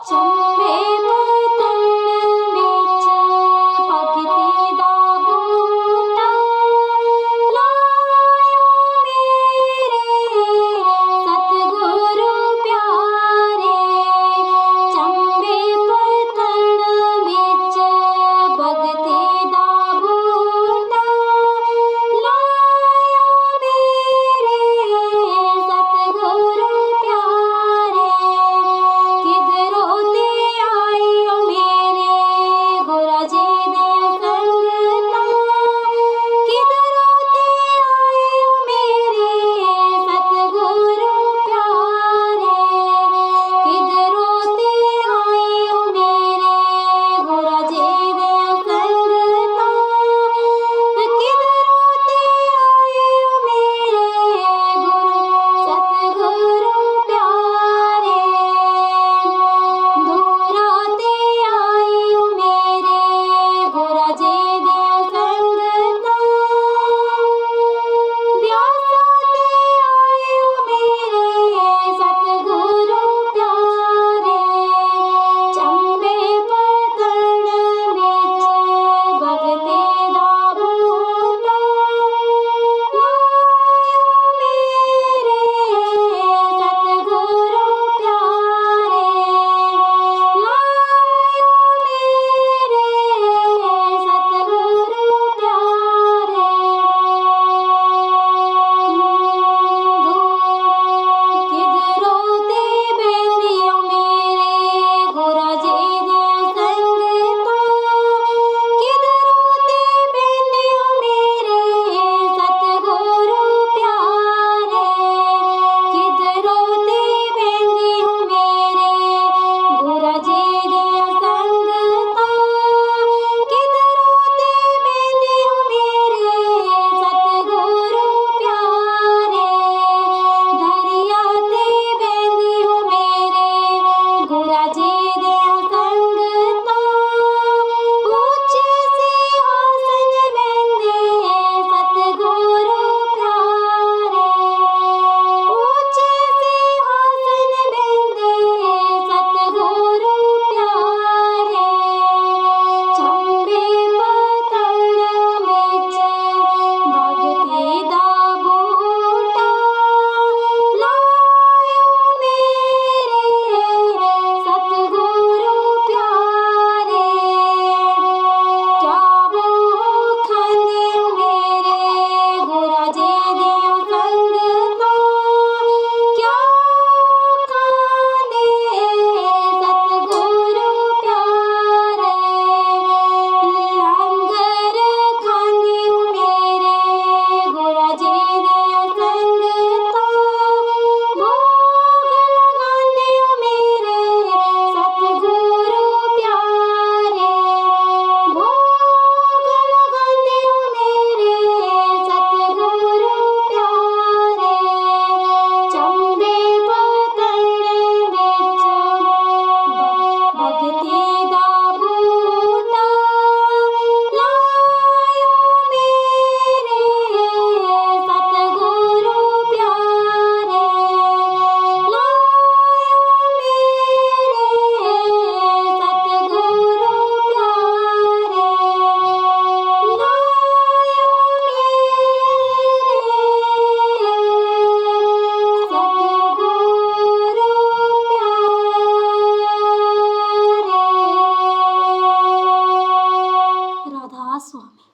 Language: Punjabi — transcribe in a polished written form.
ਚੰਬੇ ਬਦਨ ਵਿੱਚ ਭਗਤੀ ਦਾ ਬੂਟਾ ਲਾਇਓ ਮੇਰੇ ਸਤਿਗੁਰੂ ਪਿਆਰੇ। ਚੰਬੇ ਬਦਨ ਵਿੱਚ ਭਗਤੀ ਦਾ ਬੂਟਾ ਲਾਇਓ ਮੇਰੇ ਸਤਿਗੁਰੂ ਪਿਆਰੇ। ਕਿਧਰੋਂ ਤੇ ਆਇਓ ਮੇਰੇ ਗੁਰਾਂ ਜੀ ਦੀਆਂ ਸੰਗਤਾਂ, ਕਿਧਰੋਂ ਤੇ ਆਇਓ ਮੇਰੇ ਸਤਿਗੁਰੂ ਪਿਆਰੇ। ਕਿਧਰੋਂ ਤੇ ਆਇਓ ਮੇਰੇ ਗੁਰਾਂ ਜੀ ਦੀਆਂ ਸੰਗਤਾਂ, ਕਿਧਰੋਂ ਤੇ ਆਇਓ ਮੇਰੇ ਸਤਿਗੁਰੂ ਪਿਆਰੇ। ਦੂਰਾਂ ਤੇ ਆਇਓ ਮੇਰੇ ਗੁਰਾਂ ਜੀ ਦੀਆਂ ਸੰਗਤਾਂ, ਬਿਆਸਾਂ ਤੇ ਆਇਓ ਮੇਰੇ ਸਤਿਗੁਰੂ ਪਿਆਰੇ। ਚੰਬੇ ਬਦਨ ਵਿੱਚ ਭਗਤੀ ਦਾ ਬੂਟਾ ਲਾਇਓ ਮੇਰੇ ਸਤਿਗੁਰੂ ਪਿਆਰੇ। ਲਾਇਓ ਮੇਰੇ ਸਤਿਗੁਰੂ ਪਿਆਰੇ। ਕਿਧਰੋਂ ਤੇ ਬਹਿੰਦੀਆਂ ਮੇਰੇ ਗੁਰਾਂ ਜੀ ਦੀਆਂ ਸੰਗਤਾਂ, ਕਿਧਰੋਂ ਤੇ ਬਹਿੰਦੀਆਂ ਮੇਰੇ ਸਤਿਗੁਰੂ ਪਿਆਰੇ। ਕਿਧਰੋਂ ਤੇ ਬਹਿੰਦੀਆਂ ਮੇਰੇ ਗੁਰਾਂ ਜੀ ਦੀਆਂ ਸੰਗਤਾਂ, ਕਿਧਰੋਂ ਤੇ ਬਹਿੰਦੀਆਂ ਮੇਰੇ ਸਤਿਗੁਰੂ ਪਿਆਰੇ। ਦਰਿਆ ਤੇ ਬਹਿੰਦੀਆਂ ਮੇਰੇ ਗੁਰਾਂ ਜੀ ਦੀਆਂ ਸੰਗਤਾਂ, ਉੱਚੇ ਸਿੰਘਾਸਨ ਬਹਿੰਦੇ ਸਤਿਗੁਰੂ ਪਿਆਰੇ। ਉੱਚੇ ਸਿੰਘਾਸਨ ਬਹਿੰਦੇ ਸਤਿਗੁਰੂ ਪਿਆਰੇ। ਚੰਬੇ ਬਦਨ ਵਿੱਚ ਭਗਤੀ ਦਾ ਬੂਟਾ ਲਾਇਓ ਮੇਰੇ ਸਤਿਗੁਰੂ ਪਿਆਰੇ। ਕਿਆ ਭੋਗ ਖਾਂਦੇ ਹੋ ਮੇਰੇ ਗੁਰਾਂ ਜੀ ਦੀਆਂ ਸੰਗਤਾਂ, ਕਿਆ ਖਾਂਦੇ ਸਤਿਗੁਰੂ ਪਿਆਰੇ। ਲੰਗਰ ਖਾਂਦੇ ਹੋ ਮੇਰੇ ਗੁਰਾਂ ਜੀ ਦੀਆਂ ਸੰਗਤਾਂ, ਭੋਗ ਲਗਾਉਂਦੇ ਹੋ ਮੇਰੇ ਸਤਿਗੁਰੂ ਪਿਆਰੇ। ਭੋਗ ਲਗਾਉਂਦੇ ਹੋ ਮੇਰੇ ਸਤਿਗੁਰੂ ਪਿਆਰੇ। ਚੰਬੇ ਬਦਨ ਵਿੱਚ ਭਗਤੀ ਦਾ ਬੂਟਾ ਲਾਇਓ ਮੇਰੇ ਸਤਿਗੁਰੂ ਪਿਆਰੇ। ਲਾਇਓ ਮੇਰੇ ਸਤਿਗੁਰੂ ਪਿਆਰੇ। ਲਾਇਓ ਮੇਰੇ ਸਤਿਗੁਰੂ ਪਿਆਰੇ। ਰਾਧਾ ਸੁਆਮੀ।